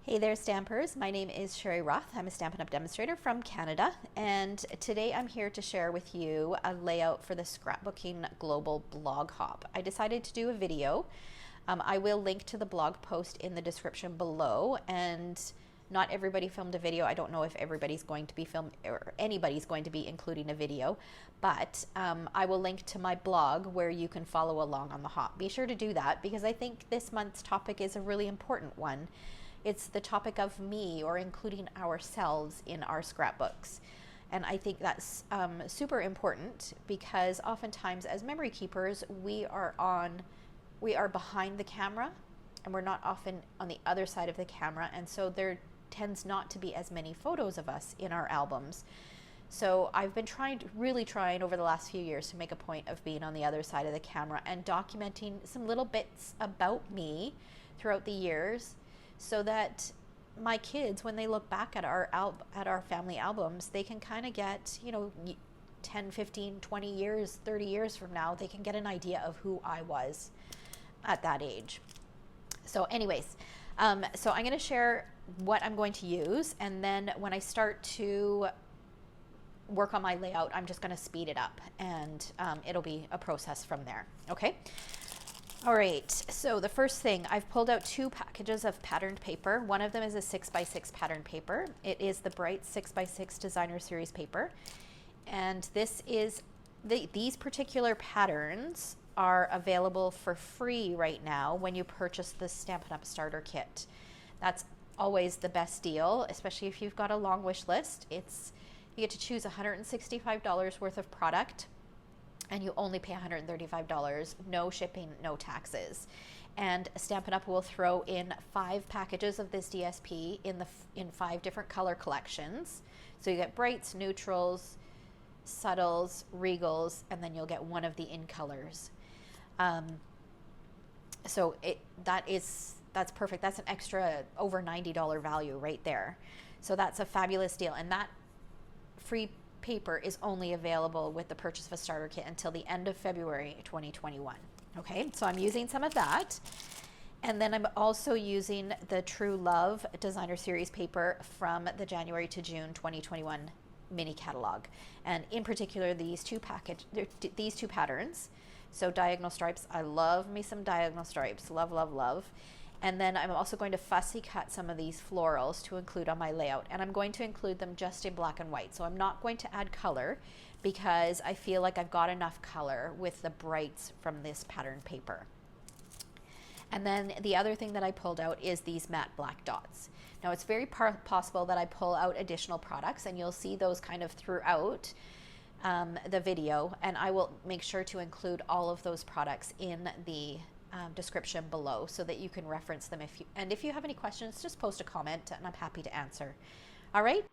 Hey there, Stampers. My name is Sherry Roth. I'm a Stampin' Up! Demonstrator from Canada, and today I'm here to share with you a layout for the Scrapbooking Global Blog Hop. I decided to do a video. I will link to the blog post in the description below, and not everybody filmed a video. I don't know if everybody's going to be or anybody's going to be including a video, but I will link to my blog where you can follow along on the hop. Be sure to do that because I think this month's topic is a really important one. It's the topic of me, or including ourselves in our scrapbooks. And I think that's super important because oftentimes as memory keepers, we are behind the camera and we're not often on the other side of the camera. And so there tends not to be as many photos of us in our albums. So I've been really trying over the last few years to make a point of being on the other side of the camera and documenting some little bits about me throughout the years, so that my kids, when they look back at our family albums, they can kind of get, 10, 15, 20 years, 30 years from now, they can get an idea of who I was at that age. So anyways, so I'm going to share what I'm going to use, and then when I start to work on my layout, I'm just going to speed it up, and it'll be a process from there. Okay. All right, so the first thing, I've pulled out 2 packages of patterned paper. One of them is a 6x6 patterned paper. It is the Bright 6x6 Designer Series paper. And this is, these particular patterns are available for free right now when you purchase the Stampin' Up! Starter Kit. That's always the best deal, especially if you've got a long wish list. You get to choose $165 worth of product, and you only pay $135, no shipping, no taxes. And Stampin' Up! Will throw in 5 packages of this DSP in 5 different color collections. So you get brights, neutrals, subtles, regals, and then you'll get one of the in colors. So that's perfect. That's an extra over $90 value right there. So that's a fabulous deal. And that free paper is only available with the purchase of a starter kit until the end of February 2021. Okay, so I'm using some of that. And then I'm also using the True Love Designer Series paper from the January to June 2021 mini catalog. And in particular, these two patterns. So diagonal stripes, I love me some diagonal stripes, love, love, love. And then I'm also going to fussy cut some of these florals to include on my layout. And I'm going to include them just in black and white. So I'm not going to add color because I feel like I've got enough color with the brights from this patterned paper. And then the other thing that I pulled out is these matte black dots. Now it's very possible that I pull out additional products, and you'll see those kind of throughout the video. And I will make sure to include all of those products in the description below so that you can reference them. If you have any questions, just post a comment and I'm happy to answer. All right.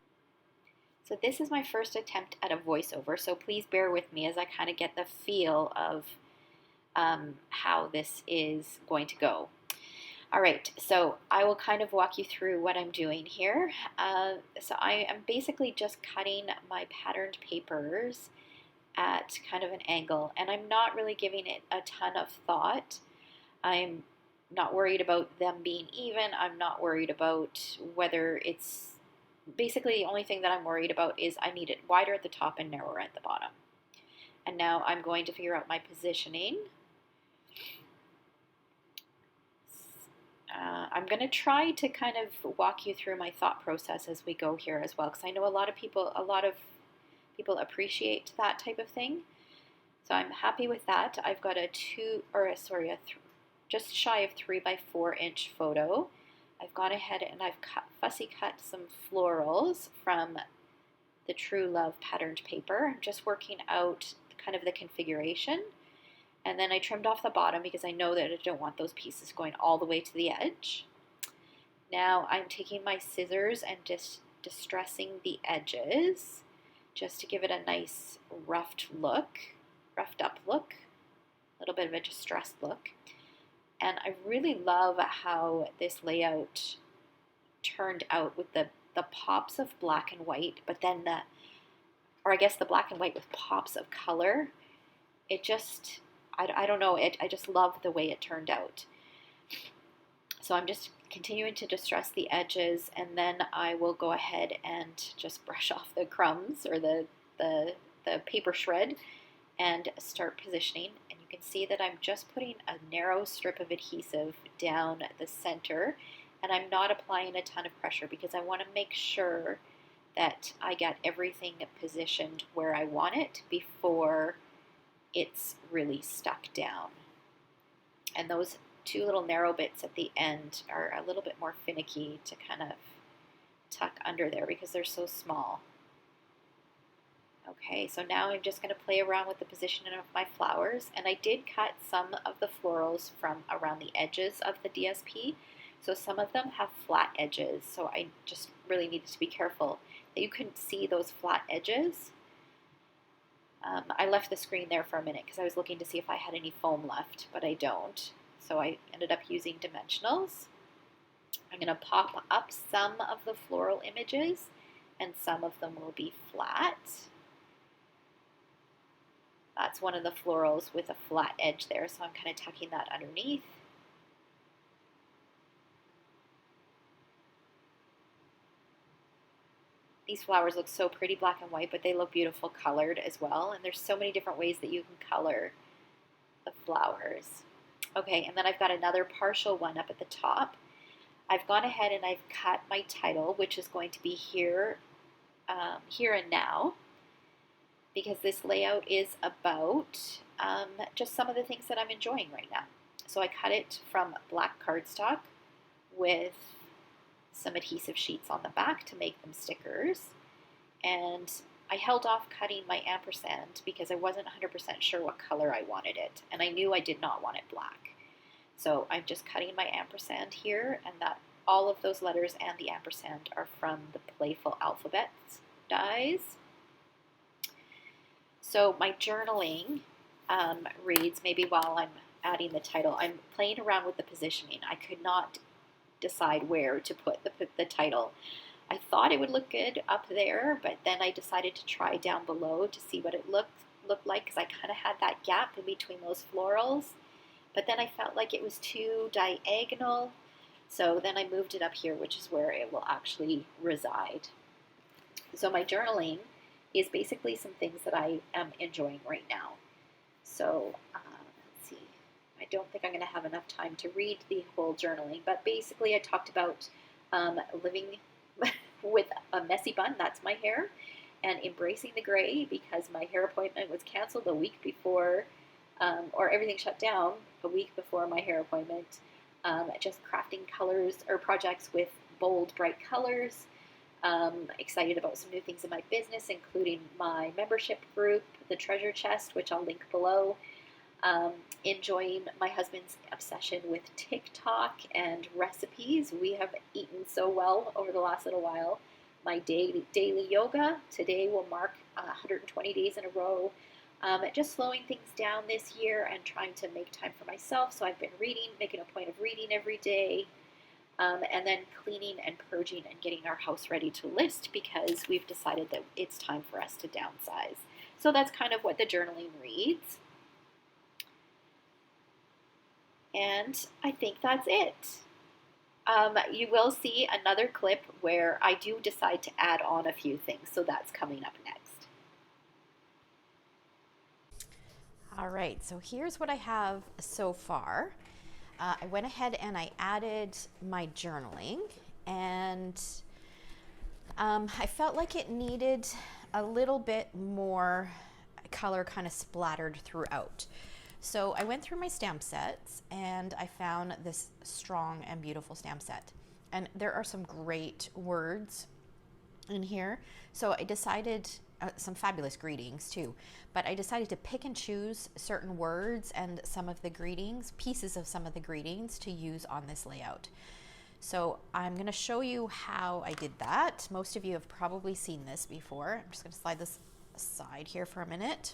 So this is my first attempt at a voiceover, so please bear with me as I kind of get the feel of how this is going to go. All right, so I will kind of walk you through what I'm doing here. So I am basically just cutting my patterned papers at kind of an angle, and I'm not really giving it a ton of thought. I'm not worried about them being even. I'm not worried about whether it's, basically the only thing that I'm worried about is I need it wider at the top and narrower at the bottom. And now I'm going to figure out my positioning. I'm going to try to kind of walk you through my thought process as we go here as well, because I know a lot of people appreciate that type of thing. So I'm happy with that. I've got a just shy of 3x4 inch photo. I've gone ahead and I've fussy cut some florals from the True Love patterned paper. I'm just working out kind of the configuration. And then I trimmed off the bottom because I know that I don't want those pieces going all the way to the edge. Now I'm taking my scissors and just distressing the edges just to give it a nice roughed up look, a little bit of a distressed look. And I really love how this layout turned out with the pops of black and white, but then the black and white with pops of color. It just, I don't know, I just love the way it turned out. So I'm just continuing to distress the edges, and then I will go ahead and just brush off the crumbs or the, the paper shred and start positioning. And you can see that I'm just putting a narrow strip of adhesive down the center, and I'm not applying a ton of pressure because I want to make sure that I get everything positioned where I want it before it's really stuck down. And those two little narrow bits at the end are a little bit more finicky to kind of tuck under there because they're so small. Okay, so now I'm just going to play around with the positioning of my flowers, and I did cut some of the florals from around the edges of the DSP, so some of them have flat edges, so I just really needed to be careful that you couldn't see those flat edges. I left the screen there for a minute because I was looking to see if I had any foam left, but I don't. So I ended up using dimensionals. I'm going to pop up some of the floral images, and some of them will be flat. That's one of the florals with a flat edge there, so I'm kind of tucking that underneath. These flowers look so pretty black and white, but they look beautiful colored as well, and there's so many different ways that you can color the flowers. Okay, and then I've got another partial one up at the top. I've gone ahead and I've cut my title, which is going to be here, here and now, because this layout is about just some of the things that I'm enjoying right now. So I cut it from black cardstock with some adhesive sheets on the back to make them stickers, and I held off cutting my ampersand because I wasn't 100% sure what color I wanted it, and I knew I did not want it black. So I'm just cutting my ampersand here, and that all of those letters and the ampersand are from the Playful Alphabets dies. So my journaling reads, maybe while I'm adding the title, I'm playing around with the positioning. I could not decide where to put the title. I thought it would look good up there, but then I decided to try down below to see what it looked like, because I kind of had that gap in between those florals. But then I felt like it was too diagonal, so then I moved it up here, which is where it will actually reside. So my journaling is basically some things that I am enjoying right now. So let's see, I don't think I'm going to have enough time to read the whole journaling, but basically I talked about living with a messy bun, that's my hair, and embracing the gray because my hair appointment was canceled a week before, or everything shut down a week before my hair appointment. Just crafting colors or projects with bold, bright colors. Excited about some new things in my business, including my membership group, the Treasure Chest, which I'll link below. Enjoying my husband's obsession with TikTok and recipes. We have eaten so well over the last little while. My daily yoga. Today will mark 120 days in a row. Just slowing things down this year and trying to make time for myself. So I've been reading, making a point of reading every day. And then cleaning and purging and getting our house ready to list because we've decided that it's time for us to downsize. So that's kind of what the journaling reads. And I think that's it. You will see another clip where I do decide to add on a few things, so that's coming up next. All right, so here's what I have so far. I went ahead and I added my journaling, and I felt like it needed a little bit more color kind of splattered throughout. So I went through my stamp sets and I found this strong and beautiful stamp set. And there are some great words in here. So I decided, some fabulous greetings too, but I decided to pick and choose certain words and some of the greetings, pieces of some of the greetings to use on this layout. So I'm going to show you how I did that. Most of you have probably seen this before. I'm just going to slide this aside here for a minute.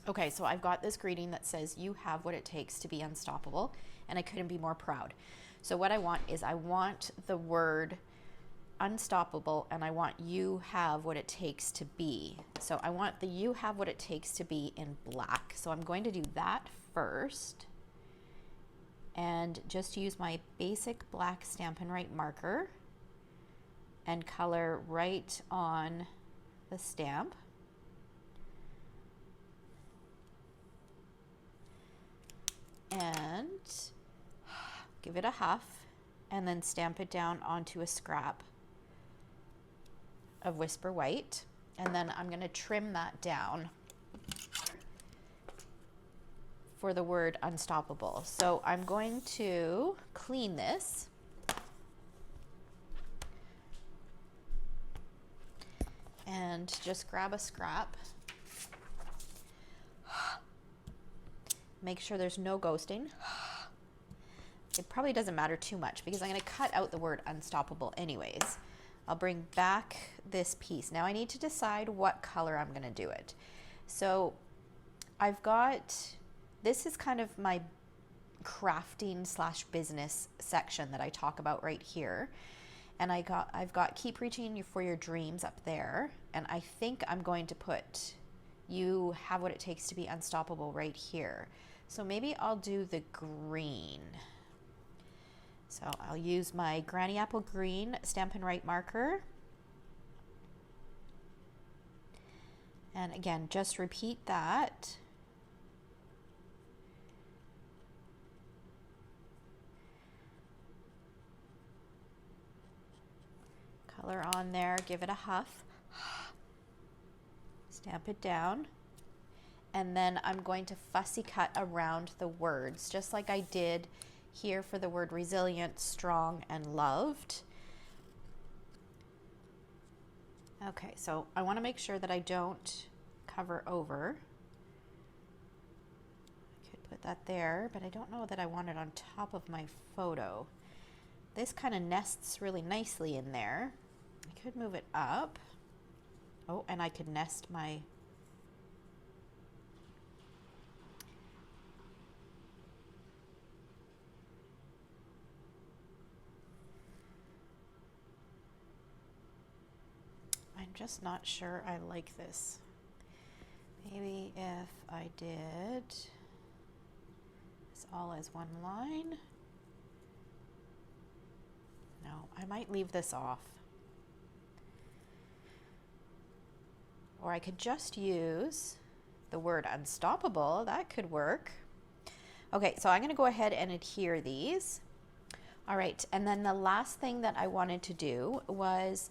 Okay, so I've got this greeting that says, "You have what it takes to be unstoppable," and I couldn't be more proud. So what I want is I want the word unstoppable, and I want "you have what it takes to be." So I want the "you have what it takes to be" in black. So I'm going to do that first. and just use my basic black Stampin' Write marker and color right on the stamp. And give it a huff and then stamp it down onto a scrap of Whisper White. And then I'm going to trim that down for the word unstoppable. So I'm going to clean this. And just grab a scrap. Make sure there's no ghosting. It probably doesn't matter too much because I'm going to cut out the word unstoppable anyways. I'll bring back this piece. Now I need to decide what color I'm going to do it. So I've got, this is kind of my crafting / business section that I talk about right here. And I've got keep reaching for your dreams up there. And I think I'm going to put you have what it takes to be unstoppable right here. So maybe I'll do the green. So I'll use my Granny Apple Green Stampin' Write marker. And again, just repeat that. Color on there, give it a huff. Stamp it down. And then I'm going to fussy cut around the words, just like I did here for the word resilient, strong, and loved. Okay, so I want to make sure that I don't cover over. I could put that there, but I don't know that I want it on top of my photo. This kind of nests really nicely in there. I could move it up. Oh, and I could nest my I'm just not sure I like this. Maybe if I did this all as one line. No, I might leave this off. Or I could just use the word unstoppable. That could work. Okay, so I'm going to go ahead and adhere these. All right, and then the last thing that I wanted to do was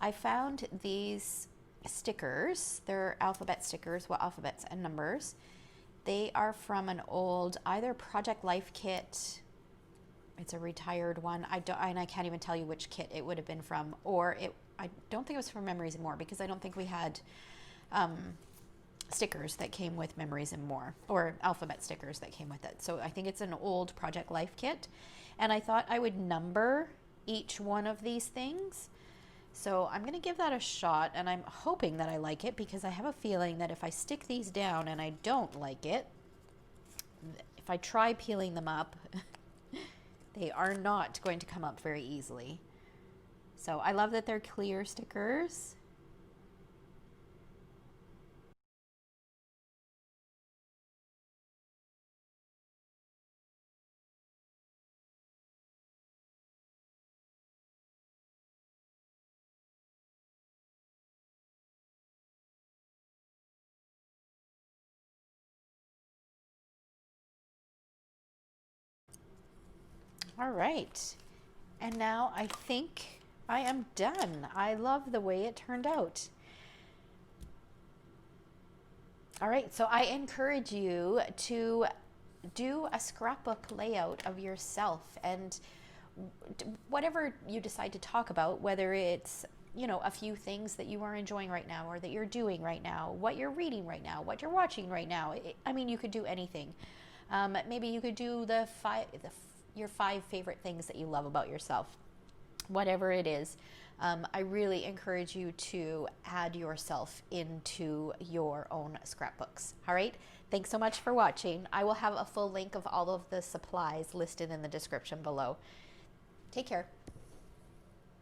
I found these stickers. They're alphabet stickers, well, alphabets and numbers. They are from an old either Project Life kit. It's a retired one. And I can't even tell you which kit it would have been from, or I don't think it was from Memories and More because I don't think we had stickers that came with Memories and More, or alphabet stickers that came with it. So I think it's an old Project Life kit. And I thought I would number each one of these things. So I'm going to give that a shot, and I'm hoping that I like it because I have a feeling that if I stick these down and I don't like it, if I try peeling them up, they are not going to come up very easily. So I love that they're clear stickers. All right, and now I think I am done. I love the way it turned out. All right, so I encourage you to do a scrapbook layout of yourself, and whatever you decide to talk about, whether it's, you know, a few things that you are enjoying right now or that you're doing right now, what you're reading right now, what you're watching right now. I mean, you could do anything. Maybe you could do your 5 favorite things that you love about yourself. Whatever it is, I really encourage you to add yourself into your own scrapbooks. All right, thanks so much for watching. I will have a full link of all of the supplies listed in the description below. Take care.